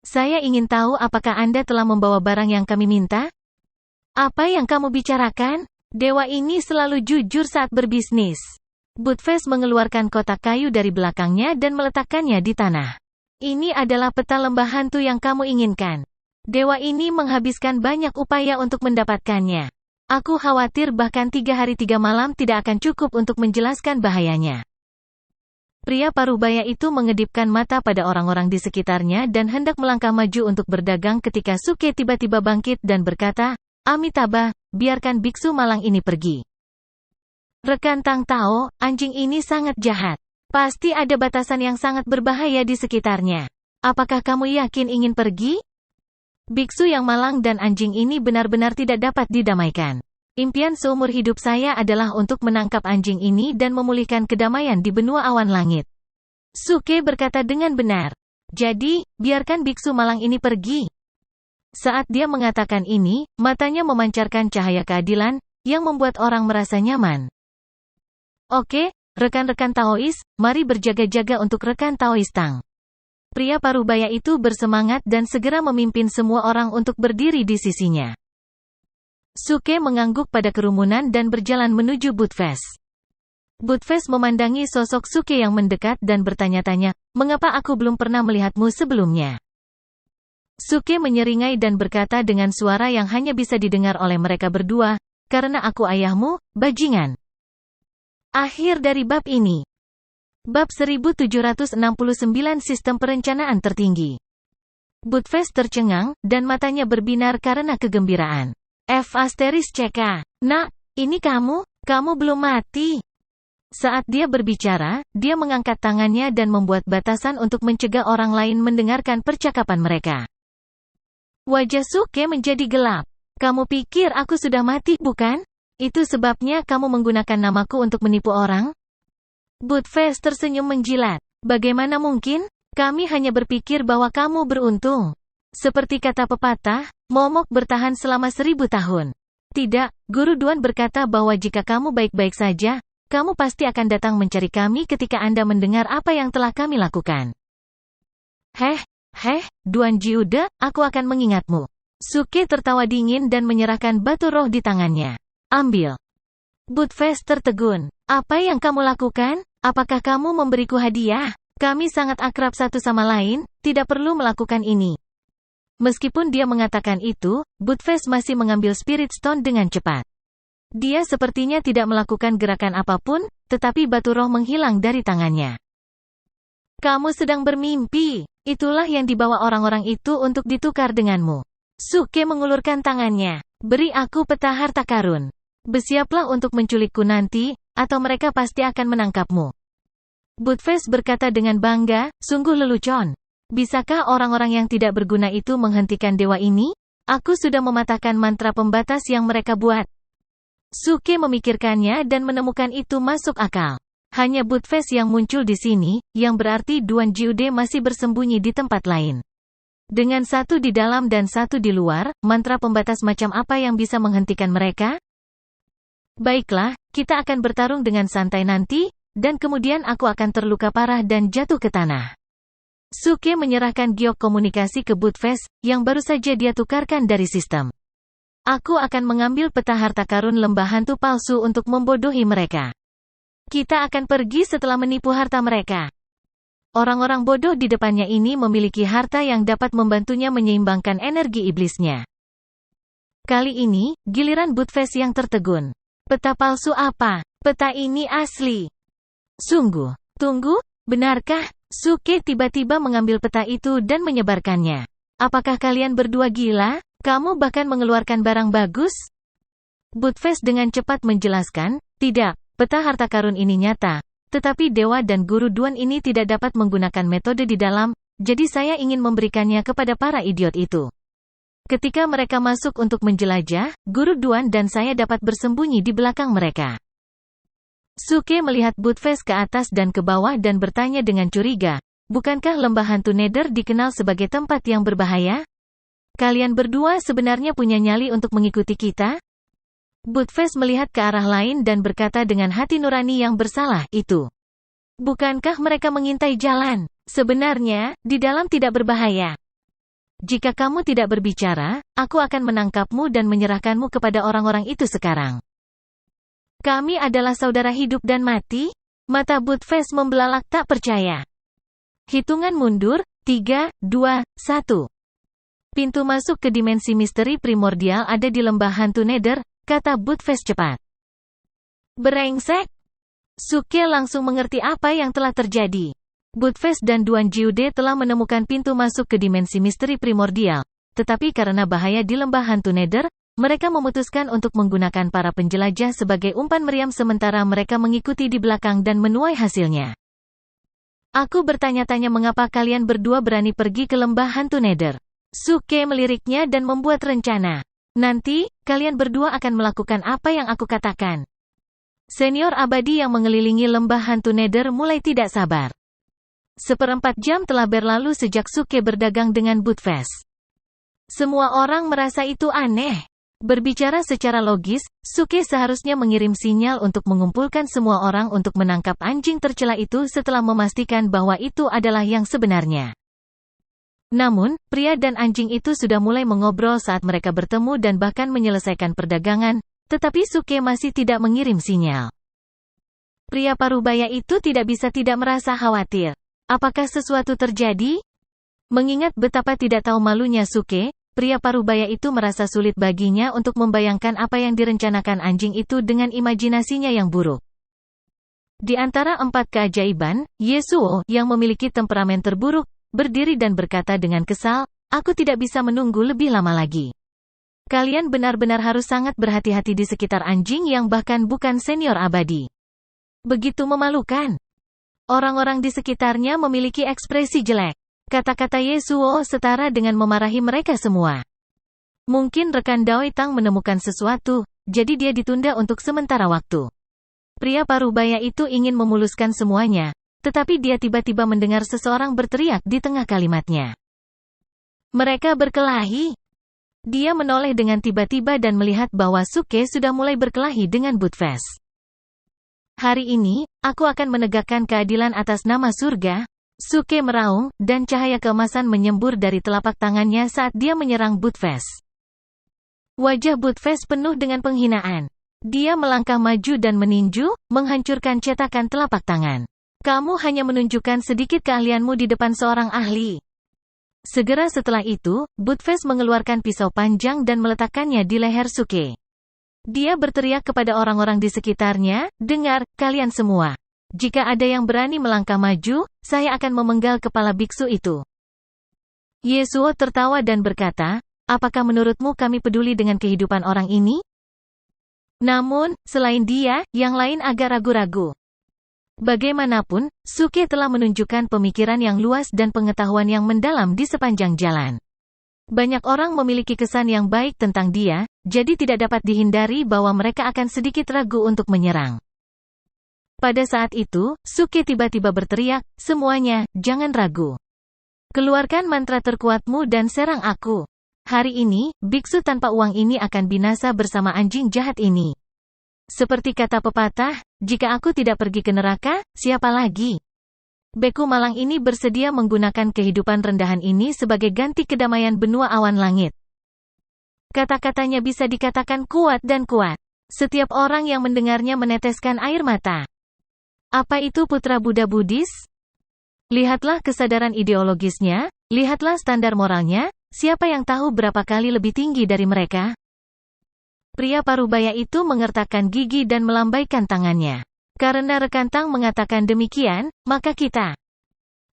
"Saya ingin tahu apakah Anda telah membawa barang yang kami minta? Apa yang kamu bicarakan? Dewa ini selalu jujur saat berbisnis." Buttface mengeluarkan kotak kayu dari belakangnya dan meletakkannya di tanah. "Ini adalah peta lembah hantu yang kamu inginkan. Dewa ini menghabiskan banyak upaya untuk mendapatkannya. Aku khawatir bahkan 3 hari 3 malam tidak akan cukup untuk menjelaskan bahayanya." Pria parubaya itu mengedipkan mata pada orang-orang di sekitarnya dan hendak melangkah maju untuk berdagang ketika Suke tiba-tiba bangkit dan berkata, "Amitabha, biarkan biksu malang ini pergi." "Rekan Tang Tao, anjing ini sangat jahat. Pasti ada batasan yang sangat berbahaya di sekitarnya. Apakah kamu yakin ingin pergi?" Biksu yang malang dan anjing ini benar-benar tidak dapat didamaikan. Impian seumur hidup saya adalah untuk menangkap anjing ini dan memulihkan kedamaian di benua awan langit. Suke berkata dengan benar. "Jadi, biarkan biksu malang ini pergi." Saat dia mengatakan ini, matanya memancarkan cahaya keadilan, yang membuat orang merasa nyaman. "Oke, rekan-rekan Taois, mari berjaga-jaga untuk rekan Taois Tang." Pria parubaya itu bersemangat dan segera memimpin semua orang untuk berdiri di sisinya. Suke mengangguk pada kerumunan dan berjalan menuju Buttface. Buttface memandangi sosok Suke yang mendekat dan bertanya-tanya, "Mengapa aku belum pernah melihatmu sebelumnya?" Suke menyeringai dan berkata dengan suara yang hanya bisa didengar oleh mereka berdua, "Karena aku ayahmu, bajingan." Akhir dari bab ini. Bab 1769 Sistem Perencanaan Tertinggi. Buttface tercengang, dan matanya berbinar karena kegembiraan. F***CK. "Nak, ini kamu? Kamu belum mati." Saat dia berbicara, dia mengangkat tangannya dan membuat batasan untuk mencegah orang lain mendengarkan percakapan mereka. Wajah Suke menjadi gelap. "Kamu pikir aku sudah mati, bukan? Itu sebabnya kamu menggunakan namaku untuk menipu orang?" Buttface tersenyum menjilat. "Bagaimana mungkin? Kami hanya berpikir bahwa kamu beruntung. Seperti kata pepatah, momok bertahan selama 1000 tahun. Tidak, Guru Duan berkata bahwa jika kamu baik-baik saja, kamu pasti akan datang mencari kami ketika Anda mendengar apa yang telah kami lakukan." Duan Jiude, aku akan mengingatmu." Suke tertawa dingin dan menyerahkan batu roh di tangannya. "Ambil." Buttface tertegun. "Apa yang kamu lakukan? Apakah kamu memberiku hadiah? Kami sangat akrab satu sama lain, tidak perlu melakukan ini." Meskipun dia mengatakan itu, Buttface masih mengambil Spirit Stone dengan cepat. Dia sepertinya tidak melakukan gerakan apapun, tetapi batu roh menghilang dari tangannya. "Kamu sedang bermimpi. Itulah yang dibawa orang-orang itu untuk ditukar denganmu." Suke mengulurkan tangannya. "Beri aku peta harta karun. Bersiaplah untuk menculikku nanti, atau mereka pasti akan menangkapmu." Buttface berkata dengan bangga, "Sungguh lelucon. Bisakah orang-orang yang tidak berguna itu menghentikan dewa ini? Aku sudah mematahkan mantra pembatas yang mereka buat." Suke memikirkannya dan menemukan itu masuk akal. Hanya Buttface yang muncul di sini, yang berarti Duan Jiude masih bersembunyi di tempat lain. Dengan satu di dalam dan satu di luar, mantra pembatas macam apa yang bisa menghentikan mereka? "Baiklah, kita akan bertarung dengan santai nanti, dan kemudian aku akan terluka parah dan jatuh ke tanah." Suke menyerahkan giok komunikasi ke Buttface, yang baru saja dia tukarkan dari sistem. "Aku akan mengambil peta harta karun lembah hantu palsu untuk membodohi mereka. Kita akan pergi setelah menipu harta mereka." Orang-orang bodoh di depannya ini memiliki harta yang dapat membantunya menyeimbangkan energi iblisnya. Kali ini, giliran Buttface yang tertegun. "Peta palsu apa? Peta ini asli." "Sungguh. Tunggu, benarkah?" Suke tiba-tiba mengambil peta itu dan menyebarkannya. "Apakah kalian berdua gila? Kamu bahkan mengeluarkan barang bagus?" Buttface dengan cepat menjelaskan, "Tidak, peta harta karun ini nyata. tetapi dewa dan guru Duan ini tidak dapat menggunakan metode di dalam, jadi saya ingin memberikannya kepada para idiot itu. Ketika mereka masuk untuk menjelajah, guru Duan dan saya dapat bersembunyi di belakang mereka. Suke melihat Buttfast ke atas dan ke bawah dan bertanya dengan curiga, bukankah lembah hantu Nether dikenal sebagai tempat yang berbahaya? Kalian berdua sebenarnya punya nyali untuk mengikuti kita? Buttfast melihat ke arah lain dan berkata dengan hati nurani yang bersalah itu. Bukankah mereka mengintai jalan? Sebenarnya, di dalam tidak berbahaya. Jika kamu tidak berbicara, aku akan menangkapmu dan menyerahkanmu kepada orang-orang itu sekarang. Kami adalah saudara hidup dan mati? Mata Buttfast membelalak tak percaya. Hitungan mundur, 3, 2, 1. Pintu masuk ke dimensi misteri primordial ada di lembah hantu Nether, kata Buttfast cepat. Brengsek! Suke langsung mengerti apa yang telah terjadi. Buttfast dan Duan Jiude telah menemukan pintu masuk ke dimensi misteri primordial, tetapi karena bahaya di lembah hantu Nether, mereka memutuskan untuk menggunakan para penjelajah sebagai umpan meriam sementara mereka mengikuti di belakang dan menuai hasilnya. Aku bertanya-tanya mengapa kalian berdua berani pergi ke lembah hantu Nether. Suke meliriknya dan membuat rencana. Nanti, kalian berdua akan melakukan apa yang aku katakan. Senior abadi yang mengelilingi lembah hantu Nether mulai tidak sabar. 1/4 jam telah berlalu sejak Suke berdagang dengan Buttfast. Semua orang merasa itu aneh. Berbicara secara logis, Suke seharusnya mengirim sinyal untuk mengumpulkan semua orang untuk menangkap anjing tercela itu setelah memastikan bahwa itu adalah yang sebenarnya. Namun, pria dan anjing itu sudah mulai mengobrol saat mereka bertemu dan bahkan menyelesaikan perdagangan, tetapi Suke masih tidak mengirim sinyal. Pria parubaya itu tidak bisa tidak merasa khawatir. Apakah sesuatu terjadi? Mengingat betapa tidak tahu malunya Suke, pria parubaya itu merasa sulit baginya untuk membayangkan apa yang direncanakan anjing itu dengan imajinasinya yang buruk. Di antara 4 keajaiban, Yasuo, yang memiliki temperamen terburuk, berdiri dan berkata dengan kesal, aku tidak bisa menunggu lebih lama lagi. Kalian benar-benar harus sangat berhati-hati di sekitar anjing yang bahkan bukan senior abadi. Begitu memalukan. Orang-orang di sekitarnya memiliki ekspresi jelek. Kata-kata Yasuo setara dengan memarahi mereka semua. Mungkin rekan Dao Tang menemukan sesuatu, jadi dia ditunda untuk sementara waktu. Pria parubaya itu ingin memuluskan semuanya, tetapi dia tiba-tiba mendengar seseorang berteriak di tengah kalimatnya. Mereka berkelahi. Dia menoleh dengan tiba-tiba dan melihat bahwa Suke sudah mulai berkelahi dengan Buttfast. Hari ini, aku akan menegakkan keadilan atas nama surga. Suke meraung, dan cahaya keemasan menyembur dari telapak tangannya saat dia menyerang Buttfast. Wajah Buttfast penuh dengan penghinaan. Dia melangkah maju dan meninju, menghancurkan cetakan telapak tangan. Kamu hanya menunjukkan sedikit keahlianmu di depan seorang ahli. Segera setelah itu, Buttfast mengeluarkan pisau panjang dan meletakkannya di leher Suke. Dia berteriak kepada orang-orang di sekitarnya, dengar, kalian semua. Jika ada yang berani melangkah maju, saya akan memenggal kepala biksu itu. Yasuo tertawa dan berkata, apakah menurutmu kami peduli dengan kehidupan orang ini? Namun, selain dia, yang lain agak ragu-ragu. Bagaimanapun, Suke telah menunjukkan pemikiran yang luas dan pengetahuan yang mendalam di sepanjang jalan. Banyak orang memiliki kesan yang baik tentang dia, jadi tidak dapat dihindari bahwa mereka akan sedikit ragu untuk menyerang. Pada saat itu, Suke tiba-tiba berteriak, semuanya, jangan ragu. Keluarkan mantra terkuatmu dan serang aku. Hari ini, biksu tanpa uang ini akan binasa bersama anjing jahat ini. Seperti kata pepatah, jika aku tidak pergi ke neraka, siapa lagi? Beku malang ini bersedia menggunakan kehidupan rendahan ini sebagai ganti kedamaian benua awan langit. Kata-katanya bisa dikatakan kuat dan kuat. Setiap orang yang mendengarnya meneteskan air mata. Apa itu putra Buddha Buddhis? Lihatlah kesadaran ideologisnya, lihatlah standar moralnya, siapa yang tahu berapa kali lebih tinggi dari mereka? Pria parubaya itu mengertakkan gigi dan melambaikan tangannya. Karena rekan Tang mengatakan demikian, maka kita.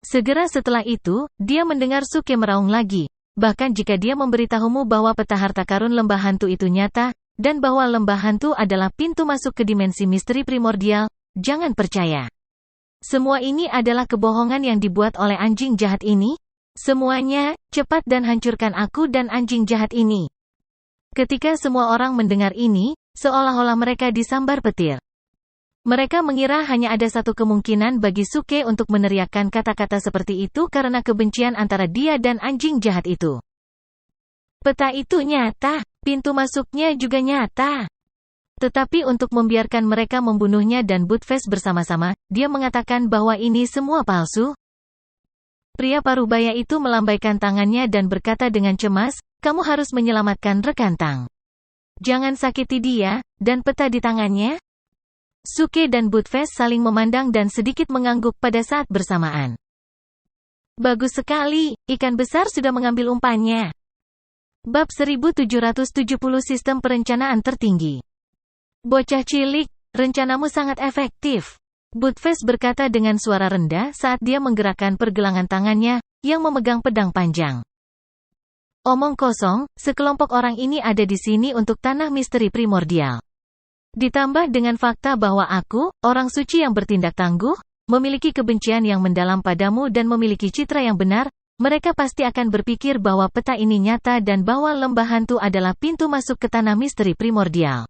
Segera setelah itu, dia mendengar Suke meraung lagi. Bahkan jika dia memberitahumu bahwa peta harta karun lembah hantu itu nyata, dan bahwa lembah hantu adalah pintu masuk ke dimensi misteri primordial, jangan percaya. Semua ini adalah kebohongan yang dibuat oleh anjing jahat ini. Semuanya, cepat dan hancurkan aku dan anjing jahat ini. Ketika semua orang mendengar ini, seolah-olah mereka disambar petir. Mereka mengira hanya ada satu kemungkinan bagi Suke untuk meneriakkan kata-kata seperti itu karena kebencian antara dia dan anjing jahat itu. Peta itu nyata, pintu masuknya juga nyata. Tetapi untuk membiarkan mereka membunuhnya dan Buttfast bersama-sama, dia mengatakan bahwa ini semua palsu. Pria parubaya itu melambaikan tangannya dan berkata dengan cemas, kamu harus menyelamatkan rekan Tang. Jangan sakiti dia, dan peta di tangannya. Suke dan Buttfast saling memandang dan sedikit mengangguk pada saat bersamaan. Bagus sekali, ikan besar sudah mengambil umpannya. Bab 1770 Sistem Perencanaan Tertinggi. Bocah cilik, rencanamu sangat efektif. Buttfast berkata dengan suara rendah saat dia menggerakkan pergelangan tangannya, yang memegang pedang panjang. Omong kosong, sekelompok orang ini ada di sini untuk tanah misteri primordial. Ditambah dengan fakta bahwa aku, orang suci yang bertindak tangguh, memiliki kebencian yang mendalam padamu dan memiliki citra yang benar, mereka pasti akan berpikir bahwa peta ini nyata dan bahwa lembah hantu adalah pintu masuk ke tanah misteri primordial.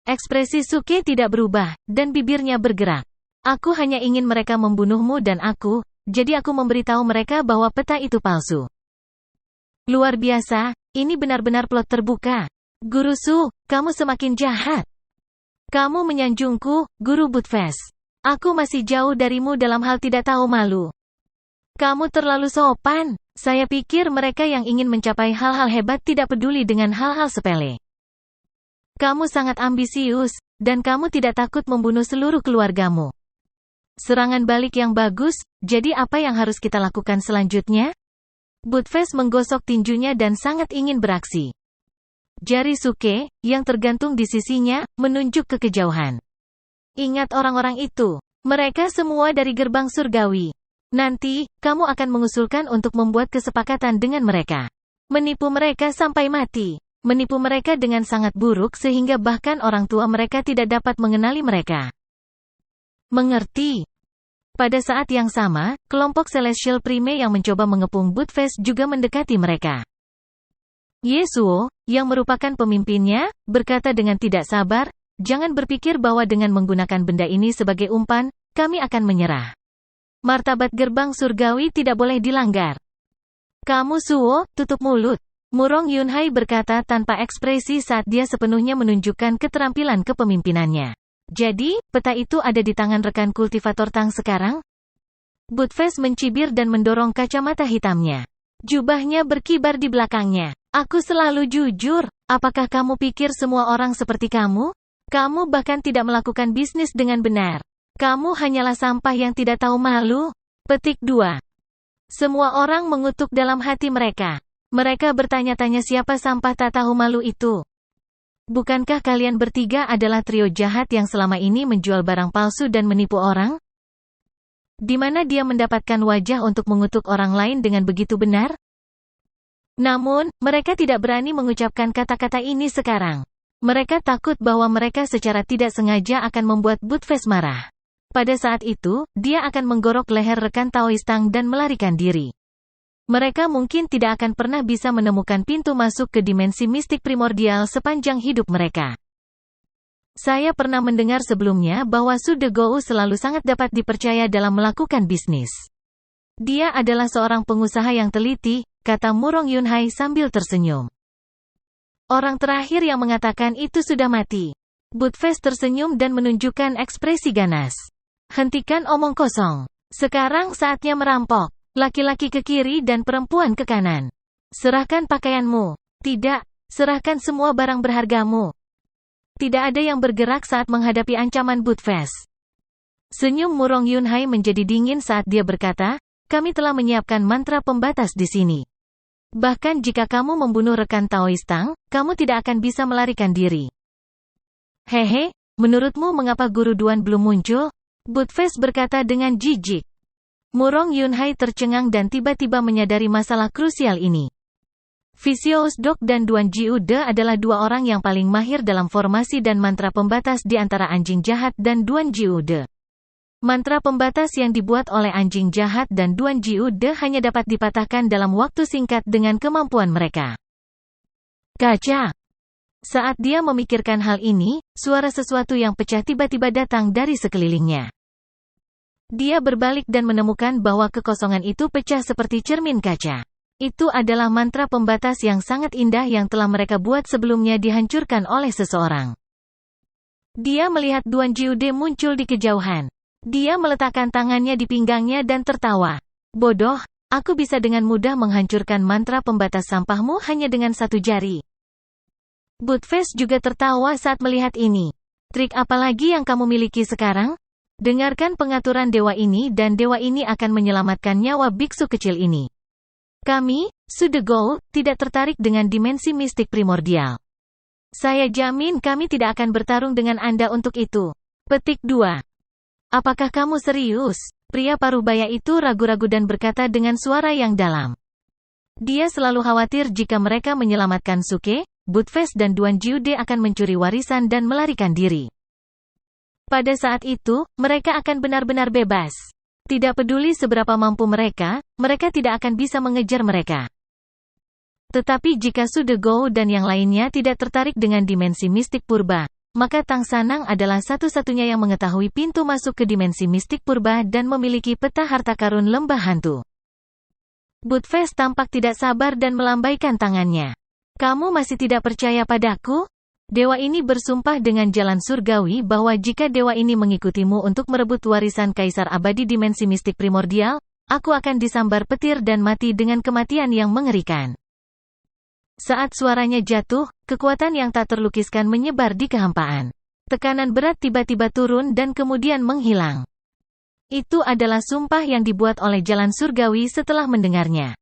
Ekspresi Suke tidak berubah, dan bibirnya bergerak. Aku hanya ingin mereka membunuhmu dan aku, jadi aku memberitahu mereka bahwa peta itu palsu. Luar biasa, ini benar-benar plot terbuka. Guru Su, kamu semakin jahat. Kamu menyanjungku, Guru Buttfast. Aku masih jauh darimu dalam hal tidak tahu malu. Kamu terlalu sopan. Saya pikir mereka yang ingin mencapai hal-hal hebat tidak peduli dengan hal-hal sepele. Kamu sangat ambisius, dan kamu tidak takut membunuh seluruh keluargamu. Serangan balik yang bagus, jadi apa yang harus kita lakukan selanjutnya? Buttfast menggosok tinjunya dan sangat ingin beraksi. Jari Suke, yang tergantung di sisinya, menunjuk ke kejauhan. Ingat orang-orang itu. Mereka semua dari gerbang surgawi. Nanti, kamu akan mengusulkan untuk membuat kesepakatan dengan mereka. Menipu mereka sampai mati. Menipu mereka dengan sangat buruk sehingga bahkan orang tua mereka tidak dapat mengenali mereka. Mengerti? Pada saat yang sama, kelompok Celestial Prime yang mencoba mengepung Buttfast juga mendekati mereka. Yesuo, yang merupakan pemimpinnya, berkata dengan tidak sabar, jangan berpikir bahwa dengan menggunakan benda ini sebagai umpan, kami akan menyerah. Martabat gerbang surgawi tidak boleh dilanggar. Kamu Suo, tutup mulut. Murong Yunhai berkata tanpa ekspresi saat dia sepenuhnya menunjukkan keterampilan kepemimpinannya. Jadi, peta itu ada di tangan rekan kultivator Tang sekarang? Buttfast mencibir dan mendorong kacamata hitamnya. Jubahnya berkibar di belakangnya. Aku selalu jujur, apakah kamu pikir semua orang seperti kamu? Kamu bahkan tidak melakukan bisnis dengan benar. Kamu hanyalah sampah yang tidak tahu malu. Petik 2. Semua orang mengutuk dalam hati mereka. Mereka bertanya-tanya siapa sampah tak tahu malu itu. Bukankah kalian bertiga adalah trio jahat yang selama ini menjual barang palsu dan menipu orang? Di mana dia mendapatkan wajah untuk mengutuk orang lain dengan begitu benar? Namun, mereka tidak berani mengucapkan kata-kata ini sekarang. Mereka takut bahwa mereka secara tidak sengaja akan membuat Buttfast marah. Pada saat itu, dia akan menggorok leher rekan Taoistang dan melarikan diri. Mereka mungkin tidak akan pernah bisa menemukan pintu masuk ke dimensi mistik primordial sepanjang hidup mereka. Saya pernah mendengar sebelumnya bahwa Su De Gou selalu sangat dapat dipercaya dalam melakukan bisnis. Dia adalah seorang pengusaha yang teliti, kata Murong Yunhai sambil tersenyum. Orang terakhir yang mengatakan itu sudah mati. Buttfast tersenyum dan menunjukkan ekspresi ganas. Hentikan omong kosong. Sekarang saatnya merampok. Laki-laki ke kiri dan perempuan ke kanan. Serahkan pakaianmu. Tidak, serahkan semua barang berhargamu. Tidak ada yang bergerak saat menghadapi ancaman Buttfast. Senyum Murong Yunhai menjadi dingin saat dia berkata, kami telah menyiapkan mantra pembatas di sini. Bahkan jika kamu membunuh rekan Taoistang, kamu tidak akan bisa melarikan diri. Hehe, menurutmu mengapa Guru Duan belum muncul? Buttfast berkata dengan jijik. Murong Yunhai tercengang dan tiba-tiba menyadari masalah krusial ini. Vicious Dog dan Duan Jiude adalah dua orang yang paling mahir dalam formasi dan mantra pembatas di antara anjing jahat dan Duan Jiude. Mantra pembatas yang dibuat oleh anjing jahat dan Duan Jiude hanya dapat dipatahkan dalam waktu singkat dengan kemampuan mereka. Kaca. Saat dia memikirkan hal ini, suara sesuatu yang pecah tiba-tiba datang dari sekelilingnya. Dia berbalik dan menemukan bahwa kekosongan itu pecah seperti cermin kaca. Itu adalah mantra pembatas yang sangat indah yang telah mereka buat sebelumnya dihancurkan oleh seseorang. Dia melihat Duan Jiude muncul di kejauhan. Dia meletakkan tangannya di pinggangnya dan tertawa. Bodoh, aku bisa dengan mudah menghancurkan mantra pembatas sampahmu hanya dengan satu jari. Buttface juga tertawa saat melihat ini. Trik apa lagi yang kamu miliki sekarang? Dengarkan pengaturan dewa ini dan dewa ini akan menyelamatkan nyawa biksu kecil ini. Kami, Sudegou, tidak tertarik dengan dimensi mistik primordial. Saya jamin kami tidak akan bertarung dengan Anda untuk itu. Petik 2. Apakah kamu serius? Pria parubaya itu ragu-ragu dan berkata dengan suara yang dalam. Dia selalu khawatir jika mereka menyelamatkan Suke, Buttface dan Duan Jiude akan mencuri warisan dan melarikan diri. Pada saat itu, mereka akan benar-benar bebas. Tidak peduli seberapa mampu mereka, mereka tidak akan bisa mengejar mereka. Tetapi jika Sudegou dan yang lainnya tidak tertarik dengan dimensi mistik purba, maka Tang Sanang adalah satu-satunya yang mengetahui pintu masuk ke dimensi mistik purba dan memiliki peta harta karun lembah hantu. Buttface tampak tidak sabar dan melambaikan tangannya. Kamu masih tidak percaya padaku? Dewa ini bersumpah dengan jalan surgawi bahwa jika dewa ini mengikutimu untuk merebut warisan kaisar abadi dimensi mistik primordial, aku akan disambar petir dan mati dengan kematian yang mengerikan. Saat suaranya jatuh, kekuatan yang tak terlukiskan menyebar di kehampaan. Tekanan berat tiba-tiba turun dan kemudian menghilang. Itu adalah sumpah yang dibuat oleh jalan surgawi setelah mendengarnya.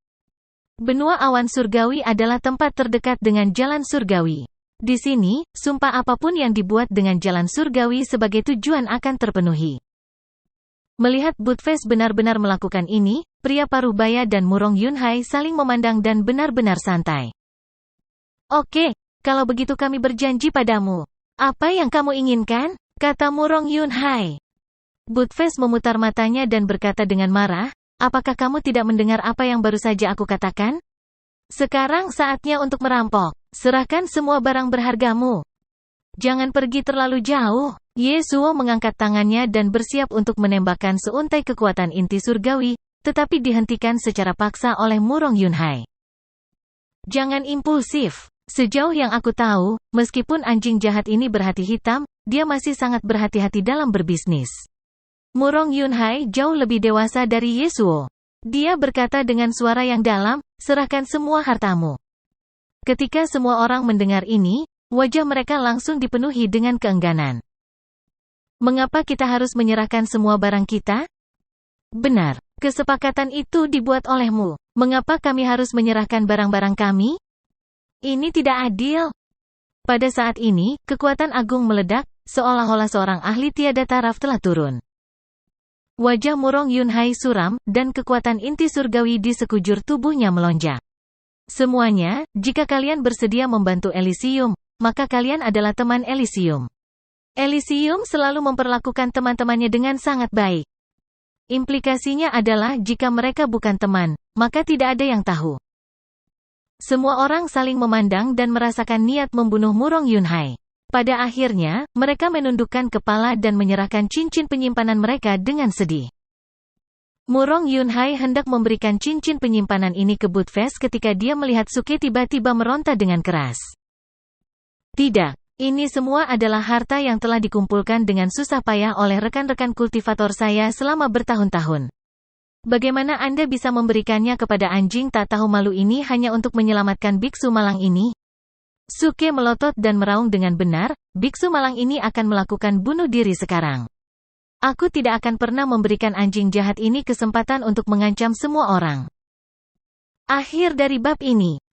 Benua awan surgawi adalah tempat terdekat dengan jalan surgawi. Di sini, sumpah apapun yang dibuat dengan jalan surgawi sebagai tujuan akan terpenuhi. Melihat Buttface benar-benar melakukan ini, pria parubaya dan Murong Yunhai saling memandang dan benar-benar santai. Oke, kalau begitu kami berjanji padamu. Apa yang kamu inginkan? Kata Murong Yunhai. Buttface memutar matanya dan berkata dengan marah, apakah kamu tidak mendengar apa yang baru saja aku katakan? Sekarang saatnya untuk merampok. Serahkan semua barang berhargamu. Jangan pergi terlalu jauh. Yasuo mengangkat tangannya dan bersiap untuk menembakkan seuntai kekuatan inti surgawi, tetapi dihentikan secara paksa oleh Murong Yunhai. Jangan impulsif. Sejauh yang aku tahu, meskipun anjing jahat ini berhati hitam, dia masih sangat berhati-hati dalam berbisnis. Murong Yunhai jauh lebih dewasa dari Yasuo. Dia berkata dengan suara yang dalam, serahkan semua hartamu. Ketika semua orang mendengar ini, wajah mereka langsung dipenuhi dengan keengganan. Mengapa kita harus menyerahkan semua barang kita? Benar, kesepakatan itu dibuat olehmu. Mengapa kami harus menyerahkan barang-barang kami? Ini tidak adil. Pada saat ini, kekuatan agung meledak, seolah-olah seorang ahli tiada taraf telah turun. Wajah Murong Yunhai suram, dan kekuatan inti surgawi di sekujur tubuhnya melonjak. Semuanya, jika kalian bersedia membantu Elysium, maka kalian adalah teman Elysium. Elysium selalu memperlakukan teman-temannya dengan sangat baik. Implikasinya adalah jika mereka bukan teman, maka tidak ada yang tahu. Semua orang saling memandang dan merasakan niat membunuh Murong Yunhai. Pada akhirnya, mereka menundukkan kepala dan menyerahkan cincin penyimpanan mereka dengan sedih. Murong Yunhai hendak memberikan cincin penyimpanan ini ke Buttface ketika dia melihat Suke tiba-tiba meronta dengan keras. Tidak, ini semua adalah harta yang telah dikumpulkan dengan susah payah oleh rekan-rekan kultivator saya selama bertahun-tahun. Bagaimana Anda bisa memberikannya kepada anjing tak tahu malu ini hanya untuk menyelamatkan biksu malang ini? Suke melotot dan meraung dengan benar, biksu malang ini akan melakukan bunuh diri sekarang. Aku tidak akan pernah memberikan anjing jahat ini kesempatan untuk mengancam semua orang. Akhir dari bab ini.